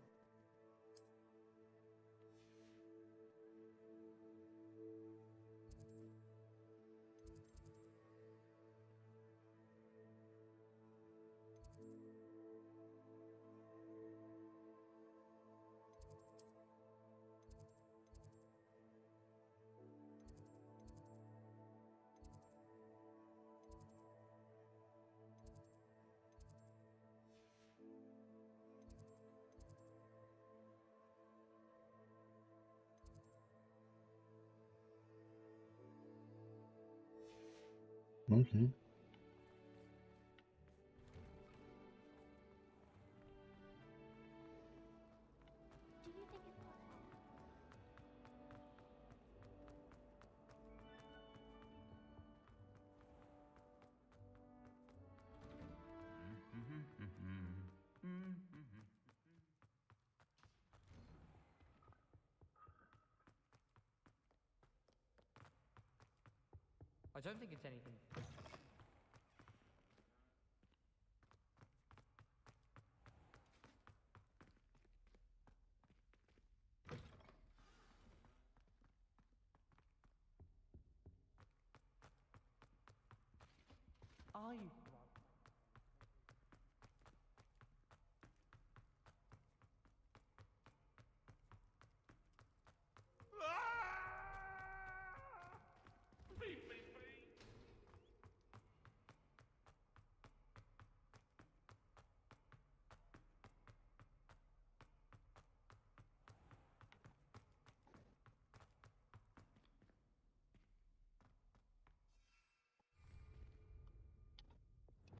Okay. Do you think it's possible? I don't think it's anything. Are you?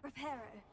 Reparo.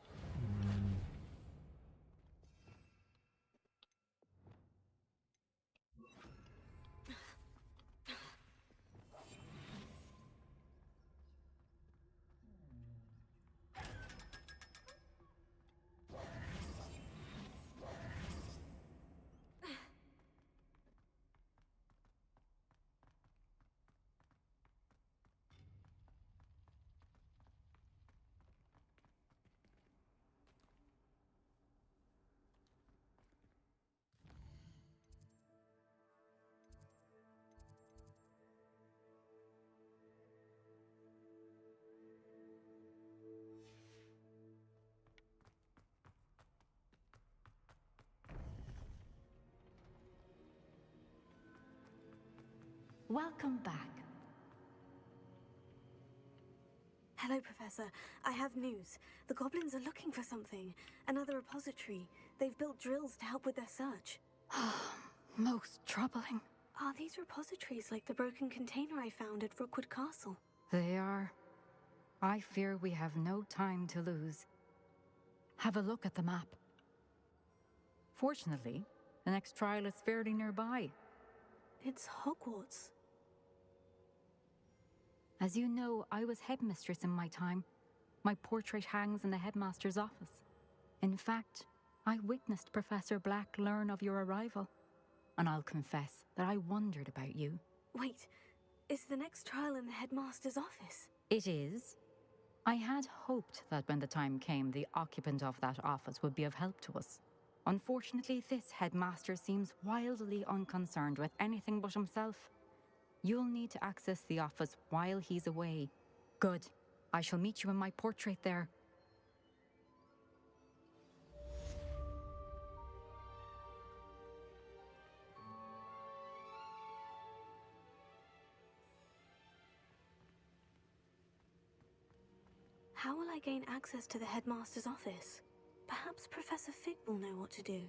Welcome back. Hello, Professor. I have news. The goblins are looking for something. Another repository. They've built drills to help with their search. Most troubling. Are these repositories like the broken container I found at Rookwood Castle? They are. I fear we have no time to lose. Have a look at the map. Fortunately, the next trial is fairly nearby. It's Hogwarts. As you know, I was headmistress in my time. My portrait hangs in the headmaster's office. In fact, I witnessed Professor Black learn of your arrival. And I'll confess that I wondered about you. Wait, is the next trial in the headmaster's office? It is. I had hoped that when the time came, the occupant of that office would be of help to us. Unfortunately, this headmaster seems wildly unconcerned with anything but himself. You'll need to access the office while he's away. Good. I shall meet you in my portrait there. How will I gain access to the headmaster's office? Perhaps Professor Fig will know what to do.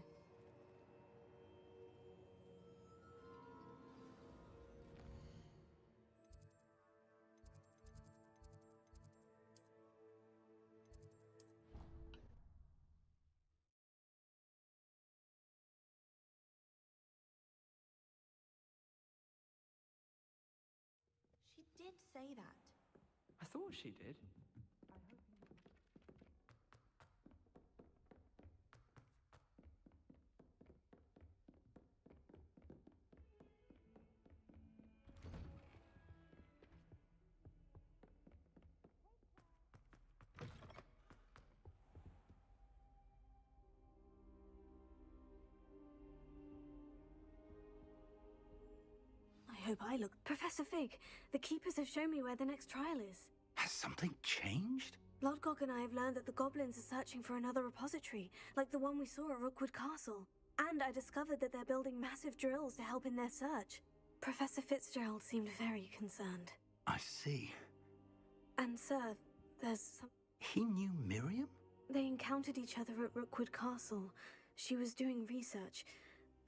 She did say that. I thought she did. I hope I look. Professor Fig, the Keepers have shown me where the next trial is. Has something changed? Lodgok and I have learned that the goblins are searching for another repository, like the one we saw at Rookwood Castle. And I discovered that they're building massive drills to help in their search. Professor Fitzgerald seemed very concerned. I see. And sir, there's some... He knew Miriam? They encountered each other at Rookwood Castle. She was doing research.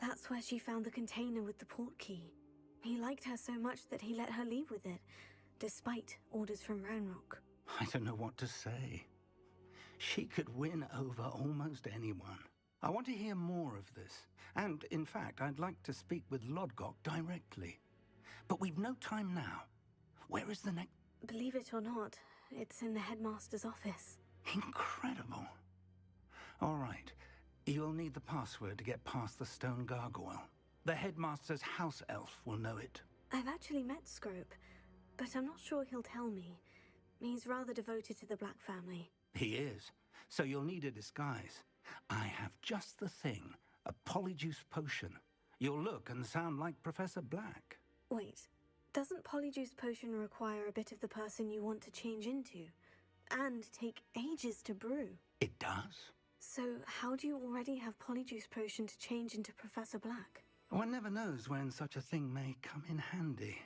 That's where she found the container with the port key. He liked her so much that he let her leave with it, despite orders from Roanoke. I don't know what to say. She could win over almost anyone. I want to hear more of this. And, in fact, I'd like to speak with Lodgok directly. But we've no time now. Where is the next... Believe it or not, it's in the headmaster's office. Incredible. All right. You'll need the password to get past the stone gargoyle. The headmaster's house elf will know it. I've actually met Scrope, but I'm not sure he'll tell me. He's rather devoted to the Black family. He is. So you'll need a disguise. I have just the thing. A polyjuice potion. You'll look and sound like Professor Black. Wait, doesn't polyjuice potion require a bit of the person you want to change into? And take ages to brew? It does. So how do you already have polyjuice potion to change into Professor Black? One never knows when such a thing may come in handy.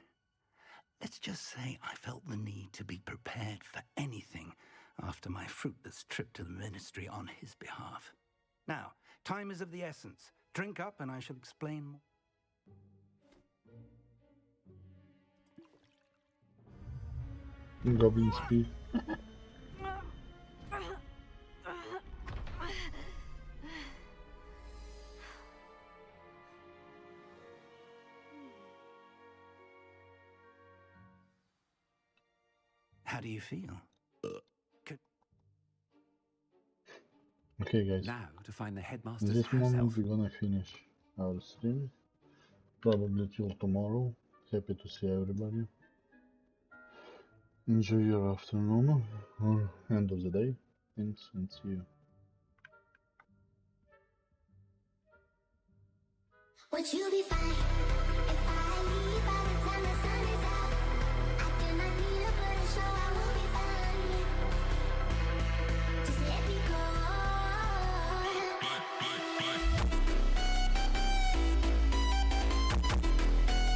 Let's just say I felt the need to be prepared for anything after my fruitless trip to the ministry on his behalf. Now, time is of the essence. Drink up and I shall explain more. Goblin speed. How do you feel? Okay, guys. Now to find the In headmaster's this house moment, elf. we're gonna finish our stream. Probably till tomorrow. Happy to see everybody. Enjoy your afternoon or end of the day. Thanks and see you. Would you be fine if I leave by the time the sun is out? I do not need a burden, so I will be